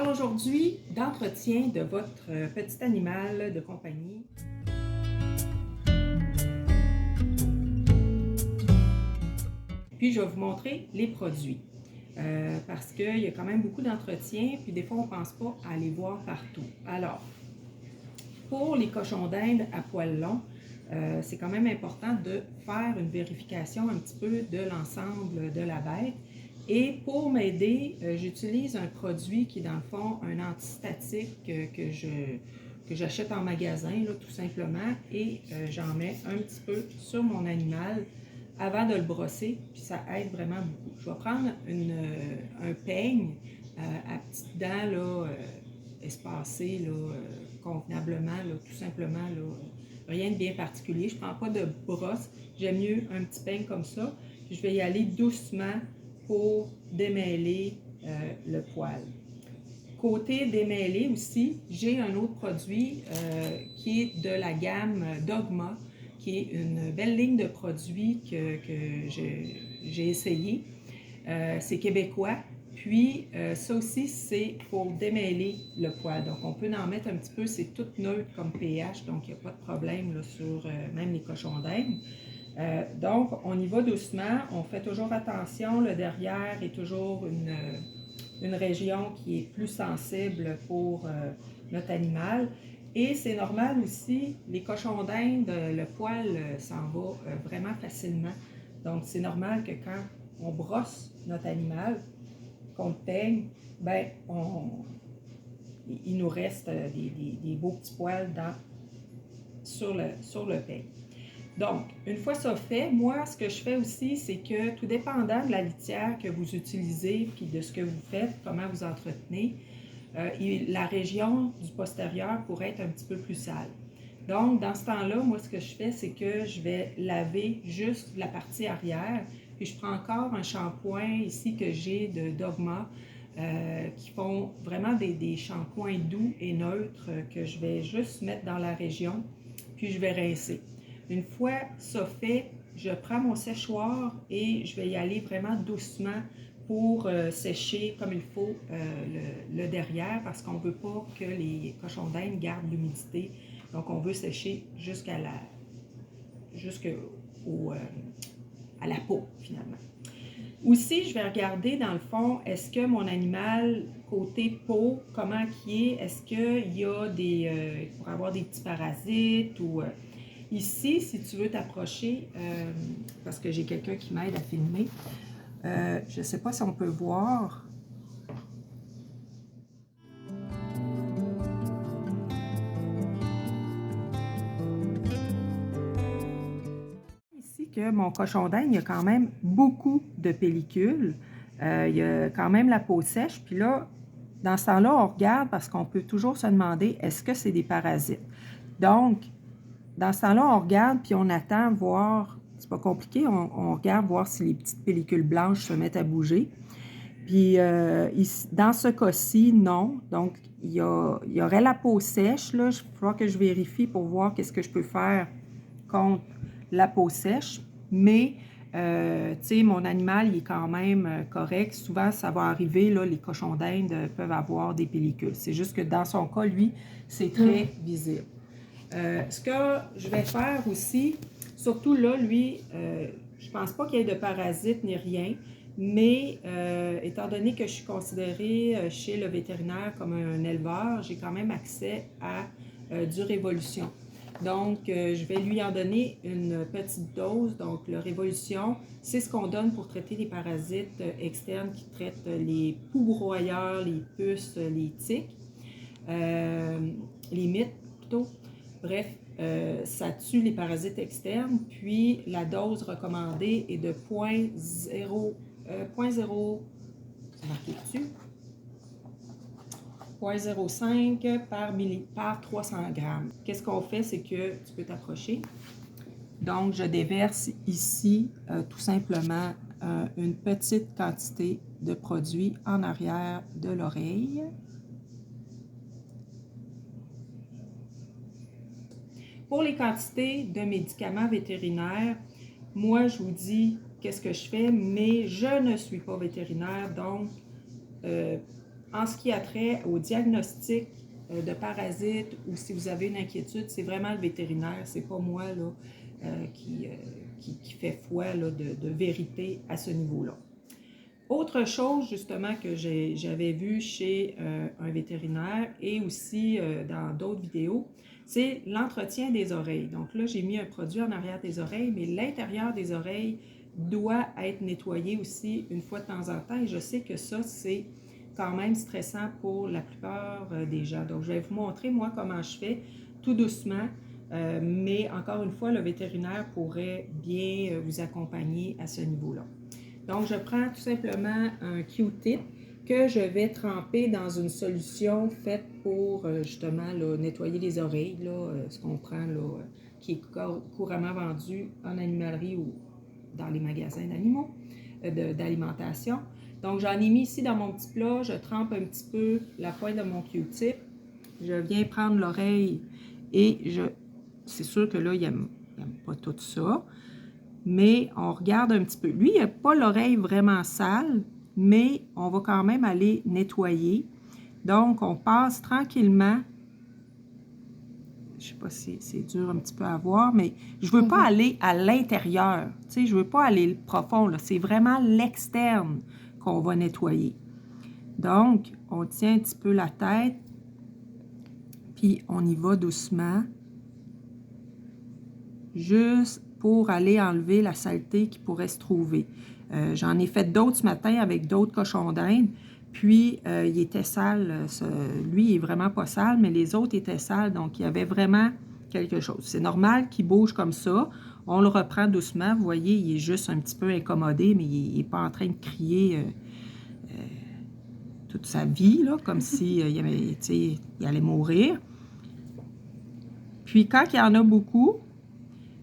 parle aujourd'hui d'entretien de votre petit animal de compagnie. Puis je vais vous montrer les produits. Parce qu'il y a quand même beaucoup d'entretien, puis des fois on ne pense pas à les voir partout. Alors, pour les cochons d'Inde à poils longs, c'est quand même important de faire une vérification un petit peu de l'ensemble de la bête. Et pour m'aider, j'utilise un produit qui est dans le fond un antistatique que j'achète en magasin, là, tout simplement, et j'en mets un petit peu sur mon animal avant de le brosser, puis ça aide vraiment beaucoup. Je vais prendre un peigne à petites dents là, espacées là, convenablement, là, tout simplement, là, rien de bien particulier. Je ne prends pas de brosse, j'aime mieux un petit peigne comme ça. Puis je vais y aller doucement pour démêler le poil. Côté démêlé aussi, j'ai un autre produit qui est de la gamme Dogma, qui est une belle ligne de produits que j'ai essayé. C'est québécois. Puis ça aussi, c'est pour démêler le poil. Donc on peut en mettre un petit peu, c'est tout neutre comme pH, donc il n'y a pas de problème là, sur même les cochons d'Inde. Donc on y va doucement, on fait toujours attention, le derrière est toujours une région qui est plus sensible pour notre animal. Et c'est normal aussi, les cochons d'Inde, le poil s'en va vraiment facilement. Donc c'est normal que quand on brosse notre animal, qu'on le peigne, ben, il nous reste des beaux petits poils sur le peigne. Donc, une fois ça fait, moi, ce que je fais aussi, c'est que tout dépendant de la litière que vous utilisez, puis de ce que vous faites, comment vous entretenez, la région du postérieur pourrait être un petit peu plus sale. Donc, dans ce temps-là, moi, ce que je fais, c'est que je vais laver juste la partie arrière, puis je prends encore un shampoing ici que j'ai de Dogma, qui font vraiment des shampoings doux et neutres que je vais juste mettre dans la région, puis je vais rincer. Une fois ça fait, je prends mon séchoir et je vais y aller vraiment doucement pour sécher comme il faut le derrière parce qu'on ne veut pas que les cochons d'Inde gardent l'humidité. Donc on veut sécher jusqu'à la peau finalement. Aussi, je vais regarder dans le fond, est-ce que mon animal, côté peau, comment il est, est-ce qu'il y a il pourrait avoir des petits parasites ou... Ici, si tu veux t'approcher, parce que j'ai quelqu'un qui m'aide à filmer, je ne sais pas si on peut voir. Ici que mon cochon d'Inde, il y a quand même beaucoup de pellicules. Il y a quand même la peau sèche. Puis là, dans ce temps-là, on regarde parce qu'on peut toujours se demander, est-ce que c'est des parasites? Donc, dans ce temps-là, on regarde puis on attend voir, c'est pas compliqué, on regarde voir si les petites pellicules blanches se mettent à bouger. Puis dans ce cas-ci, non. Donc, il y aurait la peau sèche. Là, il va falloir que je vérifie pour voir qu'est-ce que je peux faire contre la peau sèche. Mais, tu sais, mon animal, il est quand même correct. Souvent, ça va arriver, là, les cochons d'Inde peuvent avoir des pellicules. C'est juste que dans son cas, lui, c'est très visible. Ce que je vais faire aussi, surtout là, lui, je ne pense pas qu'il y ait de parasites ni rien, mais étant donné que je suis considérée chez le vétérinaire comme un éleveur, j'ai quand même accès à du Révolution. Donc, je vais lui en donner une petite dose. Donc, le Révolution, c'est ce qu'on donne pour traiter les parasites externes qui traitent les poux broyeurs, les puces, les tiques, les mites plutôt. Bref, ça tue les parasites externes, puis la dose recommandée est de 0.0, c'est marqué dessus, 0.05 par 300 grammes. Qu'est-ce qu'on fait, c'est que tu peux t'approcher. Donc, je déverse ici tout simplement une petite quantité de produit en arrière de l'oreille. Pour les quantités de médicaments vétérinaires, moi, je vous dis qu'est-ce que je fais, mais je ne suis pas vétérinaire, donc en ce qui a trait au diagnostic de parasites ou si vous avez une inquiétude, c'est vraiment le vétérinaire, c'est pas moi là, qui fait foi là, de vérité à ce niveau-là. Autre chose justement que j'avais vu chez un vétérinaire et aussi dans d'autres vidéos, c'est l'entretien des oreilles. Donc là, j'ai mis un produit en arrière des oreilles, mais l'intérieur des oreilles doit être nettoyé aussi une fois de temps en temps. Et je sais que ça, c'est quand même stressant pour la plupart des gens. Donc, je vais vous montrer, moi, comment je fais, tout doucement. Mais encore une fois, le vétérinaire pourrait bien vous accompagner à ce niveau-là. Donc, je prends tout simplement un Q-tip que je vais tremper dans une solution faite pour justement là, nettoyer les oreilles, là, ce qu'on prend là, qui est couramment vendu en animalerie ou dans les magasins d'animaux, d'alimentation. Donc, j'en ai mis ici dans mon petit plat, je trempe un petit peu la pointe de mon Q-tip, je viens prendre l'oreille et c'est sûr que là, il n'aime pas tout ça, mais on regarde un petit peu. Lui, il n'a pas l'oreille vraiment sale, mais on va quand même aller nettoyer. Donc, on passe tranquillement. Je ne sais pas si c'est dur un petit peu à voir, mais je ne veux pas aller à l'intérieur. Tu sais, je ne veux pas aller profond. C'est vraiment l'externe qu'on va nettoyer. Donc, on tient un petit peu la tête, puis on y va doucement, juste pour aller enlever la saleté qui pourrait se trouver. J'en ai fait d'autres ce matin avec d'autres cochons d'Inde, puis il était sale. Lui, il est vraiment pas sale, mais les autres étaient sales, donc il y avait vraiment quelque chose. C'est normal qu'il bouge comme ça. On le reprend doucement. Vous voyez, il est juste un petit peu incommodé, mais il n'est pas en train de crier toute sa vie, là, comme si il allait mourir. Puis quand il y en a beaucoup,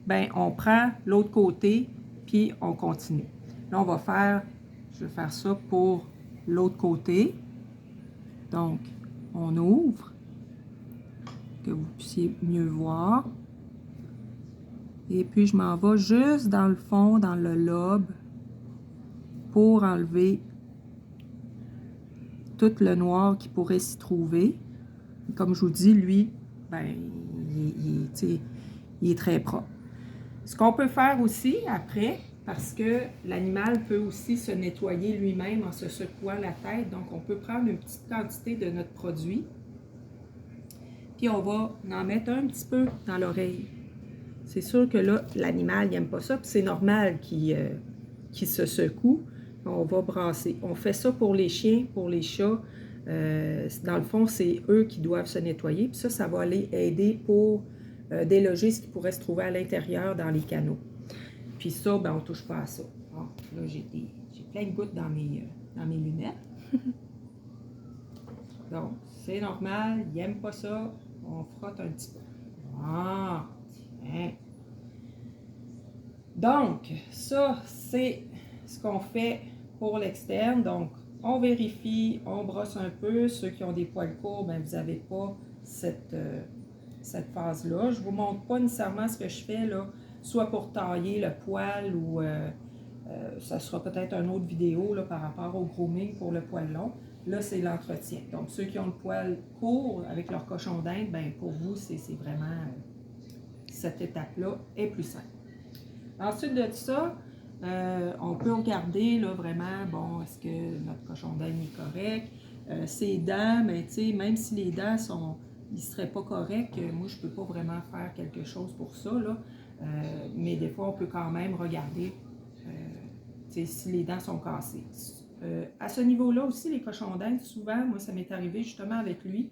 ben on prend l'autre côté, puis on continue. Là, je vais faire ça pour l'autre côté. Donc, on ouvre, que vous puissiez mieux voir. Et puis, je m'en vais juste dans le fond, dans le lobe, pour enlever tout le noir qui pourrait s'y trouver. Comme je vous dis, lui, ben, il est très propre. Ce qu'on peut faire aussi après, parce que l'animal peut aussi se nettoyer lui-même en se secouant la tête, donc on peut prendre une petite quantité de notre produit, puis on va en mettre un petit peu dans l'oreille. C'est sûr que là, l'animal n'aime pas ça, puis c'est normal qu'il se secoue. On va brasser. On fait ça pour les chiens, pour les chats. Dans le fond, c'est eux qui doivent se nettoyer, puis ça va aller aider pour déloger ce qui pourrait se trouver à l'intérieur dans les canaux. Puis ça, ben, on ne touche pas à ça. Bon, là, j'ai plein de gouttes dans mes lunettes. Donc, c'est normal, il n'aime pas ça. On frotte un petit peu. Ah, tiens. Donc, ça, c'est ce qu'on fait pour l'externe. Donc, on vérifie, on brosse un peu. Ceux qui ont des poils courts, ben, vous n'avez pas cette phase-là. Je ne vous montre pas nécessairement ce que je fais, là, soit pour tailler le poil ou ça sera peut-être une autre vidéo là, par rapport au grooming pour le poil long. Là, c'est l'entretien. Donc, ceux qui ont le poil court avec leur cochon d'Inde, ben, pour vous, c'est vraiment cette étape-là est plus simple. Ensuite de ça, on peut regarder là, vraiment, bon, est-ce que notre cochon d'Inde est correct? Ses dents, ben, même si les dents ils ne seraient pas corrects, moi, je ne peux pas vraiment faire quelque chose pour ça, là. Mais des fois, on peut quand même regarder si les dents sont cassées. À ce niveau-là aussi, les cochons d'Inde, souvent, moi, ça m'est arrivé justement avec lui,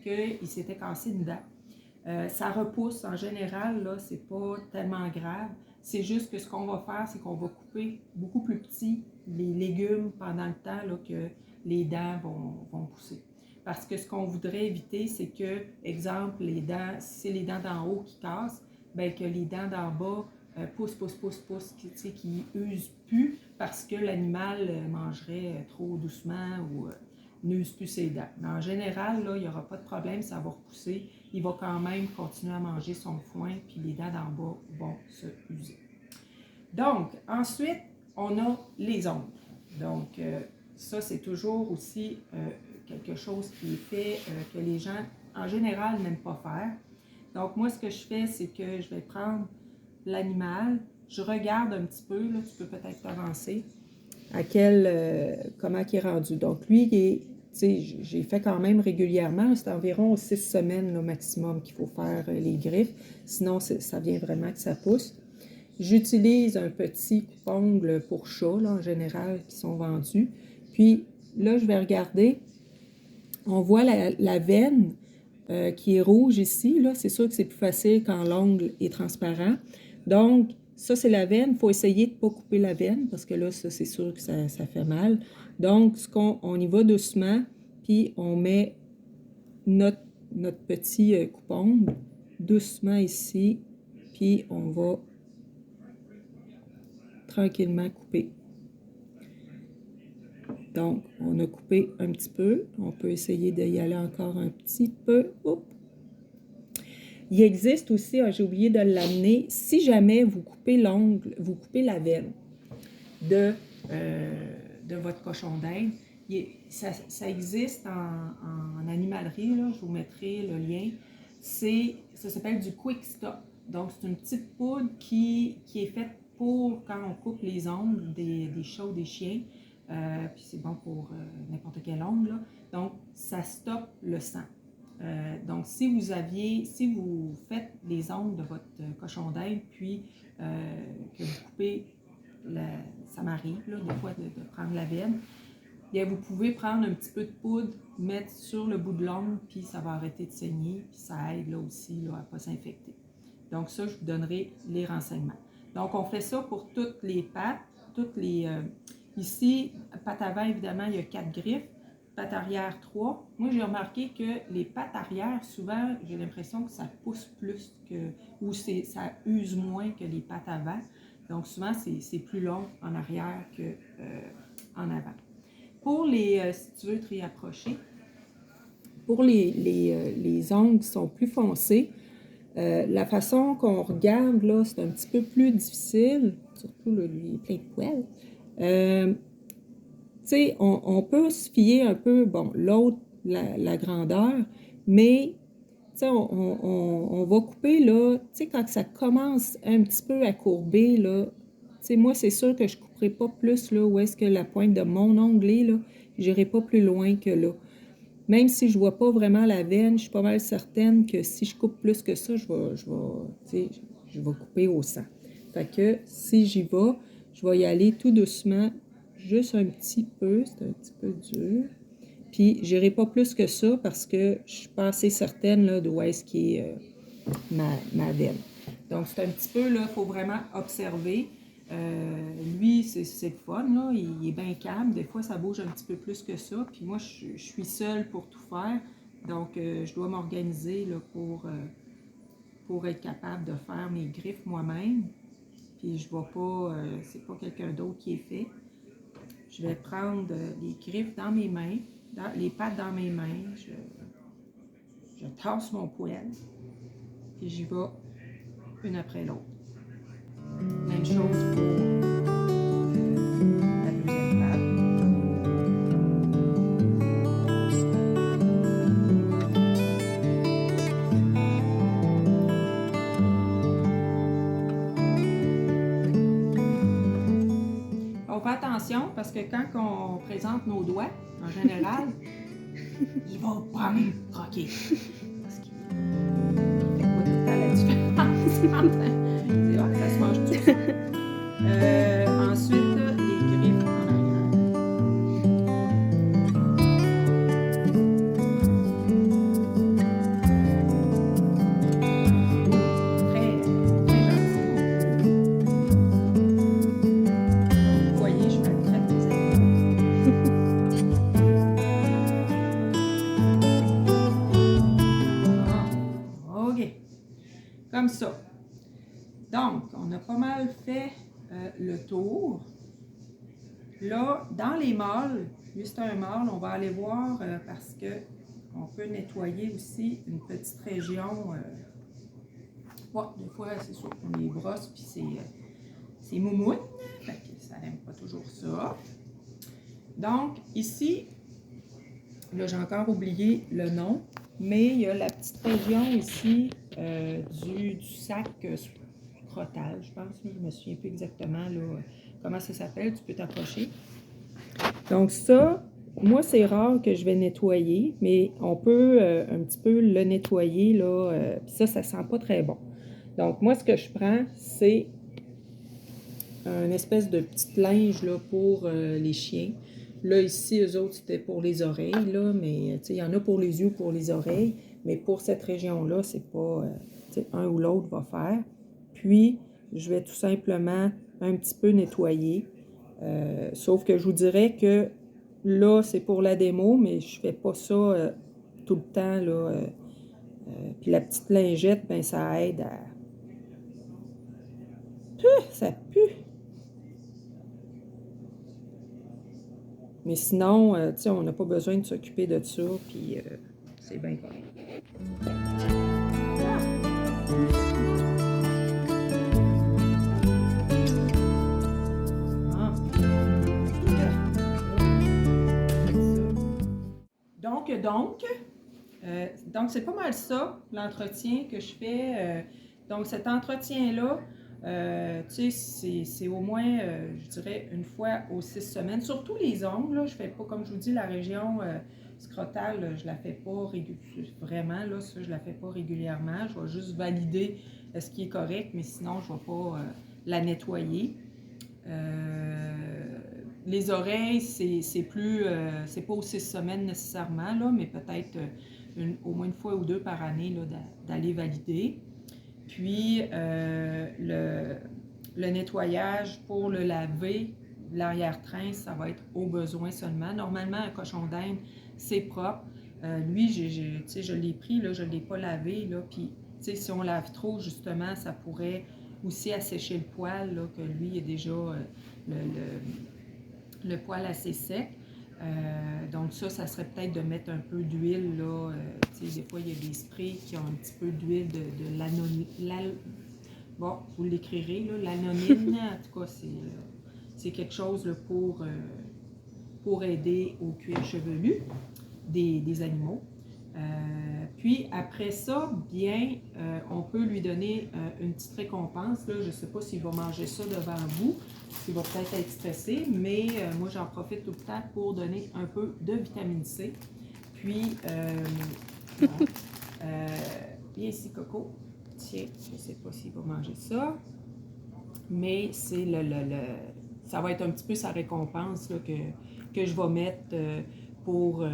qu'il s'était cassé une dent. Ça repousse en général, là, c'est pas tellement grave. C'est juste que ce qu'on va faire, c'est qu'on va couper beaucoup plus petit les légumes pendant le temps là, que les dents vont pousser. Parce que ce qu'on voudrait éviter, c'est que, exemple, les dents, si c'est les dents d'en haut qui cassent, bien que les dents d'en bas poussent, qui usent plus parce que l'animal mangerait trop doucement ou n'use plus ses dents. Mais en général, là, il n'y aura pas de problème, ça va repousser. Il va quand même continuer à manger son foin, puis les dents d'en bas vont se user. Donc, ensuite, on a les ongles. Donc, ça, c'est toujours aussi quelque chose qui est fait que les gens, en général, n'aiment pas faire. Donc, moi, ce que je fais, c'est que je vais prendre l'animal, je regarde un petit peu, là, tu peux peut-être t'avancer, comment il est rendu. Donc, lui, j'ai fait quand même régulièrement, c'est environ 6 semaines au maximum qu'il faut faire les griffes, sinon ça vient vraiment que ça pousse. J'utilise un petit coupe-ongle pour chat, là, en général, qui sont vendus. Puis là, je vais regarder, on voit la veine qui est rouge ici, là, c'est sûr que c'est plus facile quand l'ongle est transparent. Donc, ça, c'est la veine. Il faut essayer de ne pas couper la veine parce que là, ça, c'est sûr que ça fait mal. Donc, on y va doucement, puis on met notre petit coupe-ongle doucement ici, puis on va tranquillement couper. Donc, on a coupé un petit peu. On peut essayer d'y aller encore un petit peu. Oups. Il existe aussi, j'ai oublié de l'amener, si jamais vous coupez l'ongle, vous coupez la veine de votre cochon d'Inde, ça existe en animalerie, là, je vous mettrai le lien, ça s'appelle du Quick Stop. Donc, c'est une petite poudre qui est faite pour quand on coupe les ongles des chats ou des chiens, puis c'est bon pour n'importe quel ongle, là. Donc, ça stoppe le sang. Donc, si vous faites les ongles de votre cochon d'Inde, puis que vous coupez, ça m'arrive là, des fois de prendre la veine, bien, vous pouvez prendre un petit peu de poudre, mettre sur le bout de l'ongle, puis ça va arrêter de saigner, puis ça aide là aussi là, à ne pas s'infecter. Donc ça, je vous donnerai les renseignements. Donc, on fait ça pour toutes les pattes, ici, patte avant, évidemment, il y a 4 griffes. Patte arrière 3. Moi, j'ai remarqué que les pattes arrière, souvent, j'ai l'impression que ça pousse plus ou ça use moins que les pattes avant. Donc, souvent, c'est plus long en arrière qu'en avant. Pour si tu veux te réapprocher, pour les ongles qui sont plus foncés, la façon qu'on regarde, là, c'est un petit peu plus difficile, surtout là, lui, il est plein de poils. Tu sais, on peut se fier un peu, bon, l'autre, la grandeur, mais, tu sais, on va couper, là, tu sais, quand ça commence un petit peu à courber, là, tu sais, moi, c'est sûr que je ne couperai pas plus, là, où est-ce que la pointe de mon ongle est, là, je n'irai pas plus loin que là. Même si je ne vois pas vraiment la veine, je suis pas mal certaine que si je coupe plus que ça, je vais couper au sang. Fait que, si j'y vais, je vais y aller tout doucement, juste un petit peu, c'est un petit peu dur. Puis, je n'irai pas plus que ça parce que je suis pas assez certaine là, d'où est-ce qui est ma veine. Donc, c'est un petit peu, là, il faut vraiment observer. Lui, c'est le fun, là, il est bien calme. Des fois, ça bouge un petit peu plus que ça. Puis moi, je suis seule pour tout faire. Donc, je dois m'organiser là, pour être capable de faire mes griffes moi-même. Puis je ne vais pas, c'est pas quelqu'un d'autre qui est fait. Je vais prendre les griffes dans mes mains, les pattes dans mes mains. Je tasse mon poêle. Puis j'y vais une après l'autre. Même chose pour la deuxième patte. On fait attention parce que quand on présente nos doigts, en général, il va pas même croquer. Parce qu'il fait pas tout le temps la différence. C'est vrai, ça se mange tout. Ensuite, les griffes en arrière. Très, très gentil. Vous voyez, je fais le très plaisir. OK. Comme ça. Donc, on a pas mal fait le tour. Là, dans les mâles, lui c'est un mâle, on va aller voir parce que on peut nettoyer aussi une petite région. Des fois, c'est sûr qu'on les brosse, puis c'est moumoune. Fait que ça n'aime pas toujours ça. Donc, ici, Là, j'ai encore oublié le nom, mais il y a la petite région ici du sac scrotal, je pense. Là, je me souviens plus exactement là, comment ça s'appelle. Tu peux t'approcher. Donc ça, moi, c'est rare que je vais nettoyer, mais on peut un petit peu le nettoyer, là. Ça sent pas très bon. Donc moi, ce que je prends, c'est une espèce de petite linge là, pour les chiens. Là, ici, eux autres, c'était pour les oreilles, là, mais il y en a pour les yeux, pour les oreilles, mais pour cette région-là, c'est pas, un ou l'autre va faire. Puis, je vais tout simplement un petit peu nettoyer. Sauf que je vous dirais que là, c'est pour la démo, mais je fais pas ça tout le temps, là. Puis la petite lingette, ben ça aide à... Ça pue! Mais sinon, tu sais, on n'a pas besoin de s'occuper de ça, puis c'est bien correct. Ah. Donc, c'est pas mal ça, l'entretien que je fais. Donc, cet entretien-là, tu sais, c'est au moins, je dirais, une fois aux 6 semaines. Surtout les ongles, là, je fais pas, comme je vous dis, la région scrotale, je la fais pas vraiment, là, ça, je la fais pas régulièrement. Je vais juste valider ce qui est correct, mais sinon, je vais pas la nettoyer. Les oreilles, c'est plus, c'est pas aux 6 semaines nécessairement, là, mais peut-être au moins une fois ou deux par année d'aller valider. Puis, le nettoyage pour le laver, l'arrière-train, ça va être au besoin seulement. Normalement, un cochon d'Inde, c'est propre. Lui, je l'ai pris, là, je ne l'ai pas lavé. Là, puis, si on lave trop, justement, ça pourrait aussi assécher le poil, là, que lui est déjà le poil assez sec. Donc ça serait peut-être de mettre un peu d'huile, là. Des fois, il y a des sprays qui ont un petit peu d'huile de l'anonyme. Bon, vous l'écrirez, là, l'anonyme. En tout cas, c'est quelque chose là, pour aider au cuir chevelu des animaux. Puis après ça, bien, on peut lui donner une petite récompense. Là. Je ne sais pas s'il va manger ça devant vous, s'il va peut-être être stressé, mais moi j'en profite tout le temps pour donner un peu de vitamine C. Puis, bon, bien ici, Coco, tiens, je ne sais pas s'il va manger ça, mais c'est ça va être un petit peu sa récompense là, que je vais mettre pour...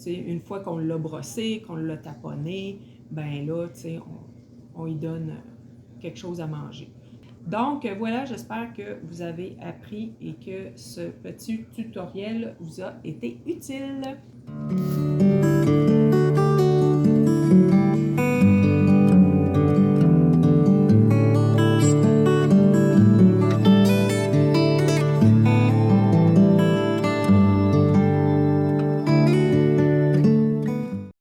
une fois qu'on l'a brossé, qu'on l'a taponné, ben là, on y donne quelque chose à manger. Donc, voilà, j'espère que vous avez appris et que ce petit tutoriel vous a été utile.